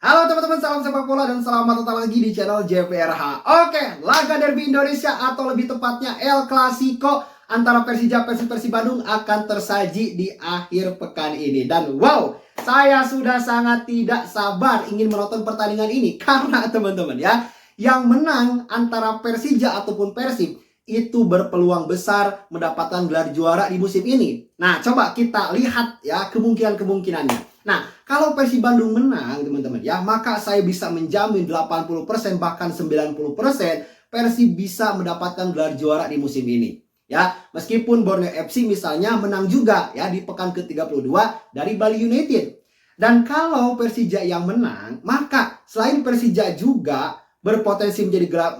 Halo teman-teman, salam sepak bola dan selamat datang lagi di channel JPRH. Oke, laga derby Indonesia atau lebih tepatnya El Clasico antara Persija versus Persib Bandung akan tersaji di akhir pekan ini. Dan wow, saya sudah sangat tidak sabar ingin menonton pertandingan ini karena teman-teman ya, yang menang antara Persija ataupun Persib itu berpeluang besar mendapatkan gelar juara di musim ini. Nah, coba kita lihat ya kemungkinan-kemungkinannya. Nah, kalau Persib Bandung menang teman-teman ya, maka saya bisa menjamin 80% bahkan 90% Persib bisa mendapatkan gelar juara di musim ini. Ya, meskipun Borneo FC misalnya menang juga ya di pekan ke-32 dari Bali United. Dan kalau Persija yang menang, maka selain Persija juga berpotensi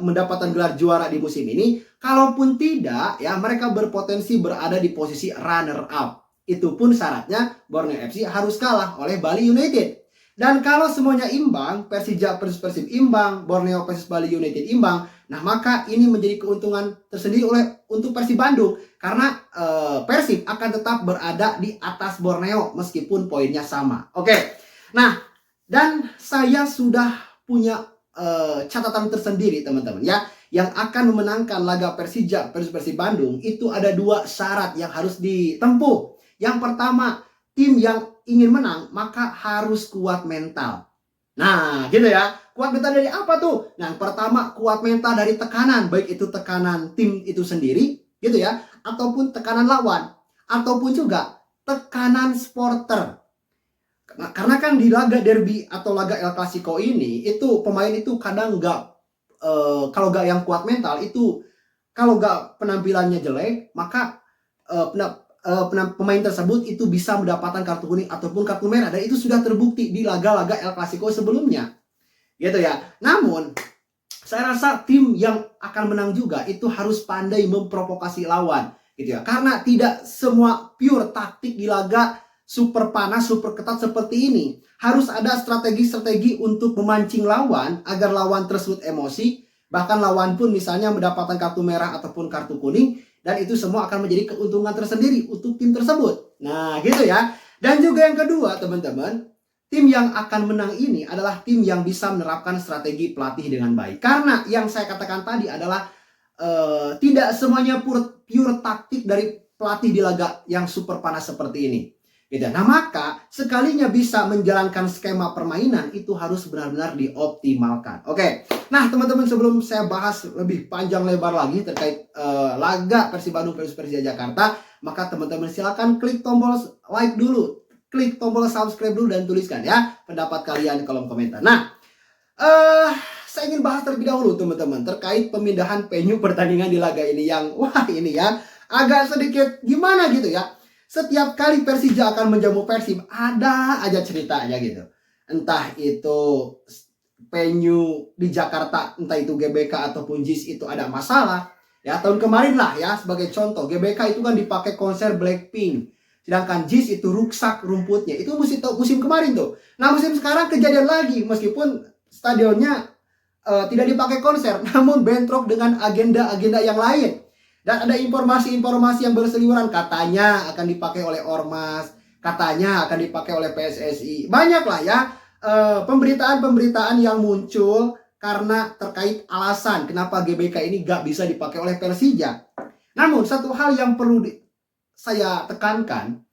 mendapatkan gelar juara di musim ini, kalaupun tidak ya mereka berpotensi berada di posisi runner up. Itu pun syaratnya Borneo FC harus kalah oleh Bali United. Dan kalau semuanya imbang, Persija versus Persib imbang, Borneo versus Bali United imbang, nah maka ini menjadi keuntungan tersendiri untuk Persib Bandung. Karena Persib akan tetap berada di atas Borneo meskipun poinnya sama. Oke, nah dan saya sudah punya catatan tersendiri teman-teman ya, yang akan memenangkan laga Persija versus Persib Bandung itu ada dua syarat yang harus ditempuh. Yang pertama, tim yang ingin menang maka harus kuat mental. Nah, gitu ya. Kuat mental dari apa tuh? Nah, yang pertama kuat mental dari tekanan, baik itu tekanan tim itu sendiri, gitu ya, ataupun tekanan lawan, ataupun juga tekanan supporter. Nah, karena kan di laga derby atau laga El Clasico ini, itu pemain itu kadang kalau nggak yang kuat mental itu, kalau nggak penampilannya jelek, maka pemain tersebut itu bisa mendapatkan kartu kuning ataupun kartu merah, dan itu sudah terbukti di laga-laga El Clasico sebelumnya, gitu ya. Namun saya rasa tim yang akan menang juga itu harus pandai memprovokasi lawan, gitu ya. Karena tidak semua pure taktik di laga super panas, super ketat seperti ini. Harus ada strategi-strategi untuk memancing lawan agar lawan tersebut emosi, bahkan lawan pun misalnya mendapatkan kartu merah ataupun kartu kuning, dan itu semua akan menjadi keuntungan tersendiri untuk tim tersebut. Nah, gitu ya. Dan juga yang kedua, teman-teman, tim yang akan menang ini adalah tim yang bisa menerapkan strategi pelatih dengan baik. Karena yang saya katakan tadi adalah tidak semuanya pure taktik dari pelatih di laga yang super panas seperti ini. Gitu. Nah, maka sekalinya bisa menjalankan skema permainan itu harus benar-benar dioptimalkan. Oke. Nah, teman-teman, sebelum saya bahas lebih panjang lebar lagi terkait laga Persib Bandung versus Persija Jakarta, maka teman-teman silakan klik tombol like dulu, klik tombol subscribe dulu, dan tuliskan ya pendapat kalian di kolom komentar. Nah, saya ingin bahas terlebih dahulu teman-teman terkait pemindahan venue pertandingan di laga ini yang wah ini ya agak sedikit gimana gitu ya. Setiap kali Persija akan menjamu Persib, ada aja ceritanya gitu. Entah itu venue di Jakarta, entah itu GBK ataupun JIS itu ada masalah. Ya, tahun kemarin lah ya, sebagai contoh, GBK itu kan dipakai konser Blackpink. Sedangkan JIS itu rusak rumputnya. Itu musim kemarin tuh. Nah, musim sekarang kejadian lagi, meskipun stadionnya tidak dipakai konser, namun bentrok dengan agenda-agenda yang lain. Dan ada informasi-informasi yang berseliweran, katanya akan dipakai oleh Ormas, katanya akan dipakai oleh PSSI. Banyak lah ya pemberitaan-pemberitaan yang muncul karena terkait alasan kenapa GBK ini gak bisa dipakai oleh Persija. Namun satu hal yang perlu saya tekankan,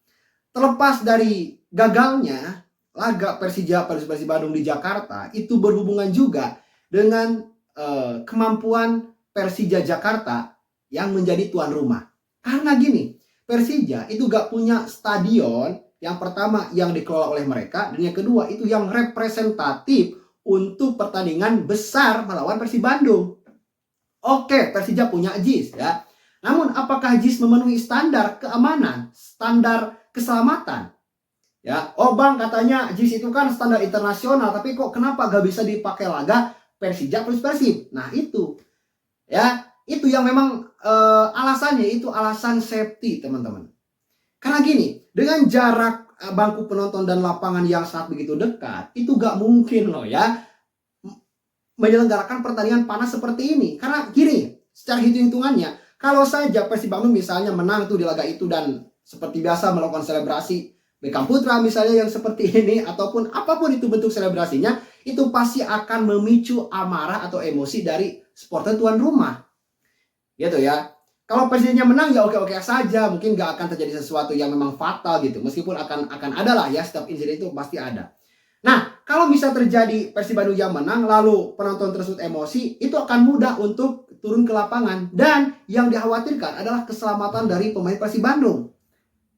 terlepas dari gagalnya laga Persija versus Persib Bandung di Jakarta, itu berhubungan juga dengan kemampuan Persija Jakarta yang menjadi tuan rumah. Karena gini, Persija itu gak punya stadion yang pertama yang dikelola oleh mereka, dan yang kedua itu yang representatif untuk pertandingan besar melawan Persib Bandung. Oke, Persija punya JIS ya. Namun apakah JIS memenuhi standar keamanan, standar keselamatan? Ya, oh bang, katanya JIS itu kan standar internasional, tapi kok kenapa gak bisa dipakai laga Persija plus Persib? Nah itu ya, itu yang memang alasannya itu alasan safety teman-teman. Karena gini, dengan jarak bangku penonton dan lapangan yang sangat begitu dekat, itu gak mungkin loh ya menyelenggarakan pertandingan panas seperti ini. Karena gini, secara hitung-hitungannya, kalau saja Persib Bandung misalnya menang tuh di laga itu dan seperti biasa melakukan selebrasi Beckham Putra misalnya yang seperti ini, ataupun apapun itu bentuk selebrasinya, itu pasti akan memicu amarah atau emosi dari supporter tuan rumah. Gitu ya. Kalau Persijanya menang ya oke-oke saja, mungkin nggak akan terjadi sesuatu yang memang fatal gitu. Meskipun akan ada lah ya, setiap insiden itu pasti ada. Nah, kalau bisa terjadi Persib Bandung yang menang lalu penonton tersebut emosi, itu akan mudah untuk turun ke lapangan, dan yang dikhawatirkan adalah keselamatan dari pemain Persib Bandung.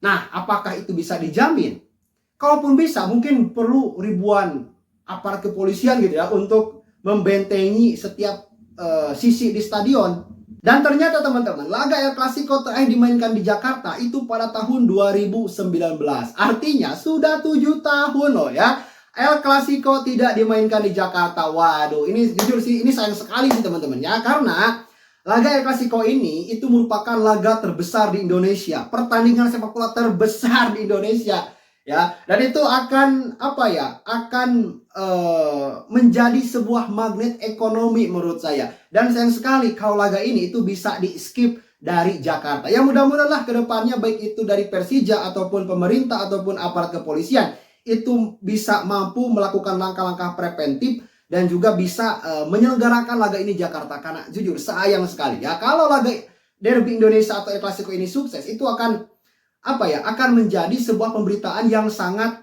Nah, apakah itu bisa dijamin? Kalaupun bisa, mungkin perlu ribuan aparat kepolisian gitu ya untuk membentengi setiap sisi di stadion. Dan ternyata teman-teman, laga El Clasico terakhir dimainkan di Jakarta itu pada tahun 2019. Artinya sudah 7 tahun loh ya. El Clasico tidak dimainkan di Jakarta. Waduh, ini jujur sih, ini sayang sekali sih teman-teman ya. Karena laga El Clasico ini itu merupakan laga terbesar di Indonesia. Pertandingan sepak bola terbesar di Indonesia. Ya, dan itu akan menjadi sebuah magnet ekonomi menurut saya. Dan sayang sekali kalau laga ini itu bisa di skip dari Jakarta. Ya mudah-mudahan ke depannya baik itu dari Persija ataupun pemerintah ataupun aparat kepolisian itu bisa mampu melakukan langkah-langkah preventif dan juga bisa menyelenggarakan laga ini Jakarta. Karena jujur sayang sekali ya kalau laga Derby Indonesia atau El Clasico ini sukses, itu akan menjadi sebuah pemberitaan yang sangat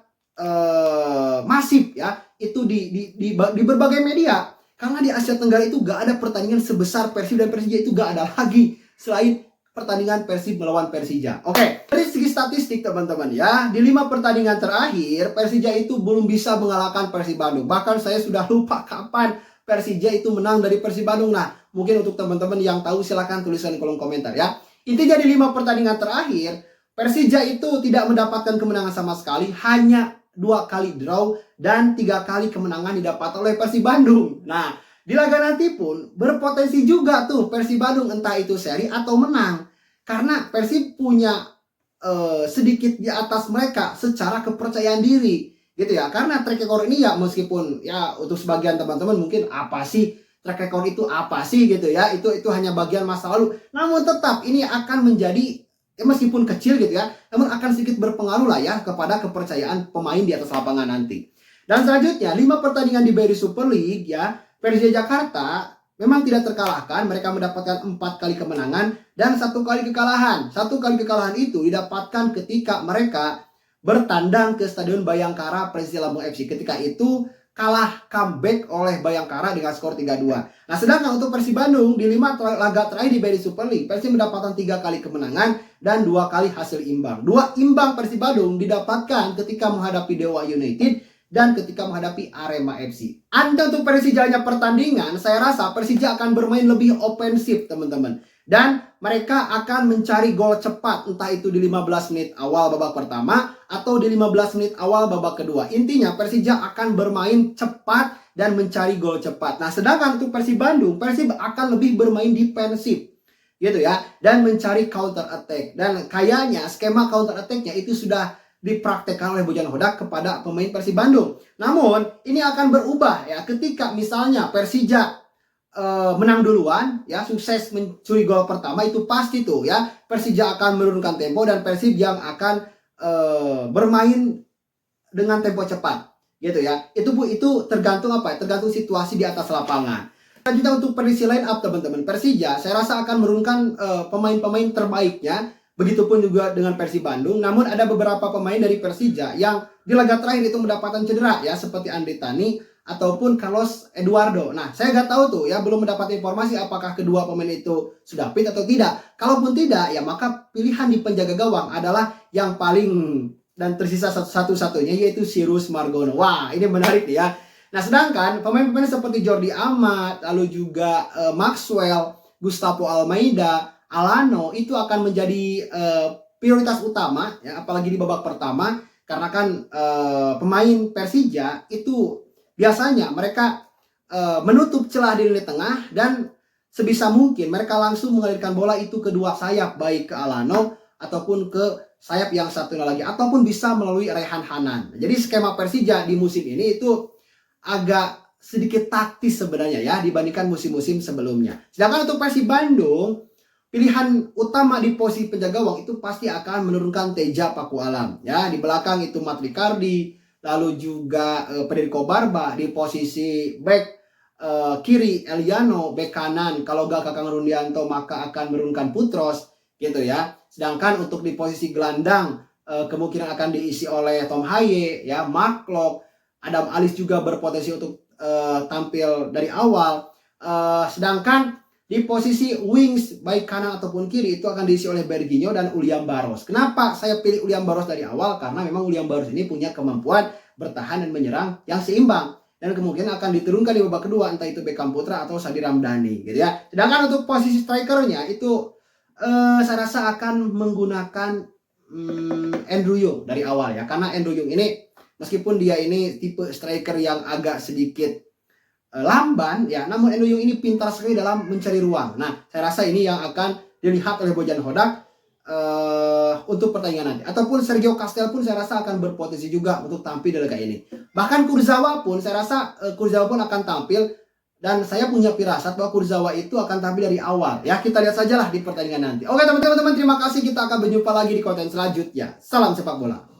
masif ya, itu di berbagai media. Karena di Asia Tenggara itu gak ada pertandingan sebesar Persib dan Persija, itu gak ada lagi selain pertandingan Persib melawan Persija. Oke, dari segi statistik teman-teman ya, di 5 pertandingan terakhir Persija itu belum bisa mengalahkan Persib Bandung. Bahkan saya sudah lupa kapan Persija itu menang dari Persib Bandung. Nah, mungkin untuk teman-teman yang tahu silahkan tuliskan di kolom komentar ya. Intinya di 5 pertandingan terakhir Persija itu tidak mendapatkan kemenangan sama sekali, hanya 2 kali draw dan 3 kali kemenangan didapat oleh Persib Bandung. Nah, di laga nanti pun berpotensi juga tuh Persib Bandung entah itu seri atau menang. Karena Persib punya sedikit di atas mereka secara kepercayaan diri. Gitu ya. Karena track record ini ya meskipun ya untuk sebagian teman-teman mungkin apa sih track record itu apa sih gitu ya. Itu hanya bagian masa lalu. Namun tetap ini akan menjadi meskipun kecil gitu ya, namun akan sedikit berpengaruh lah ya kepada kepercayaan pemain di atas lapangan nanti. Dan selanjutnya 5 pertandingan di BRI Super League ya, Persija Jakarta memang tidak terkalahkan. Mereka mendapatkan 4 kali kemenangan dan 1 kali kekalahan. 1 kali kekalahan itu didapatkan ketika mereka bertandang ke Stadion Bayangkara Persija Lampung FC. Ketika itu kalah comeback oleh Bayangkara dengan skor 3-2. Nah, sedangkan untuk Persib Bandung di 5 laga terakhir di BRI Super League, Persib mendapatkan 3 kali kemenangan dan 2 kali hasil imbang. 2 imbang Persib Bandung didapatkan ketika menghadapi Dewa United dan ketika menghadapi Arema FC. Anda untuk Persijanya pertandingan, saya rasa Persija akan bermain lebih ofensif teman-teman. Dan mereka akan mencari gol cepat, entah itu di 15 menit awal babak pertama atau di 15 menit awal babak kedua. Intinya Persija akan bermain cepat dan mencari gol cepat. Nah, sedangkan untuk Persib Bandung, Persib akan lebih bermain defensif gitu ya, dan mencari counter attack. Dan kayaknya skema counter attack-nya itu sudah dipraktekkan oleh Bojan Hodak kepada pemain Persib Bandung. Namun ini akan berubah ya ketika misalnya Persija menang duluan ya, sukses mencuri gol pertama, itu pasti tuh ya Persija akan menurunkan tempo dan Persib yang akan bermain dengan tempo cepat gitu ya. Itu tergantung tergantung situasi di atas lapangan. Selanjutnya untuk prediksi line up teman-teman, Persija saya rasa akan menurunkan pemain-pemain terbaiknya. Begitupun juga dengan Persib Bandung. Namun ada beberapa pemain dari Persija yang di laga terakhir itu mendapatkan cedera ya, seperti Andri Tani ataupun Carlos Eduardo. Nah, saya nggak tahu tuh ya, belum mendapat informasi apakah kedua pemain itu sudah fit atau tidak. Kalaupun tidak, ya maka pilihan di penjaga gawang adalah yang paling dan tersisa satu-satunya, yaitu Sirus Margono. Wah, ini menarik ya. Nah, sedangkan pemain-pemain seperti Jordi Amat, lalu juga Maxwell, Gustavo Almeida, Alano itu akan menjadi prioritas utama ya, apalagi di babak pertama, karena kan pemain Persija itu biasanya mereka menutup celah di lini tengah dan sebisa mungkin mereka langsung mengalirkan bola itu ke dua sayap, baik ke Alano ataupun ke sayap yang satunya lagi, ataupun bisa melalui Rehan Hanan. Jadi skema Persija di musim ini itu agak sedikit taktis sebenarnya ya dibandingkan musim-musim sebelumnya. Sedangkan untuk Persib Bandung, pilihan utama di posisi penjaga gawang itu pasti akan menurunkan Teja Pakualam ya. Di belakang itu Mat Ricardi, lalu juga Federico Barba. Di posisi back kiri Eliano, back kanan kalau gak Kakang Rundianto maka akan menurunkan Putros gitu ya. Sedangkan untuk di posisi gelandang kemungkinan akan diisi oleh Tom Haye ya, Mark Klok, Adam Alis juga berpotensi untuk tampil dari awal. Sedangkan di posisi wings baik kanan ataupun kiri itu akan diisi oleh Berginho dan William Barros. Kenapa saya pilih William Barros dari awal? Karena memang William Barros ini punya kemampuan bertahan dan menyerang yang seimbang, dan kemungkinan akan diturunkan di babak kedua entah itu Beckham Putra atau Sadi Ramdhani gitu ya. Sedangkan untuk posisi strikernya itu saya rasa akan menggunakan Andrew Yung dari awal ya, karena Andrew Yung ini meskipun dia ini tipe striker yang agak sedikit lamban ya, namun Andrew Yung ini pintar sekali dalam mencari ruang. Nah, saya rasa ini yang akan dilihat oleh Bojan Hodak untuk pertandingan nanti. Ataupun Sergio Castel pun saya rasa akan berpotensi juga untuk tampil di laga ini. Bahkan Kurzawa pun saya rasa Kurzawa pun akan tampil, dan saya punya firasat bahwa Kurzawa itu akan tampil dari awal. Ya, kita lihat sajalah di pertandingan nanti. Oke teman-teman, terima kasih. Kita akan berjumpa lagi di konten selanjutnya. Salam sepak bola.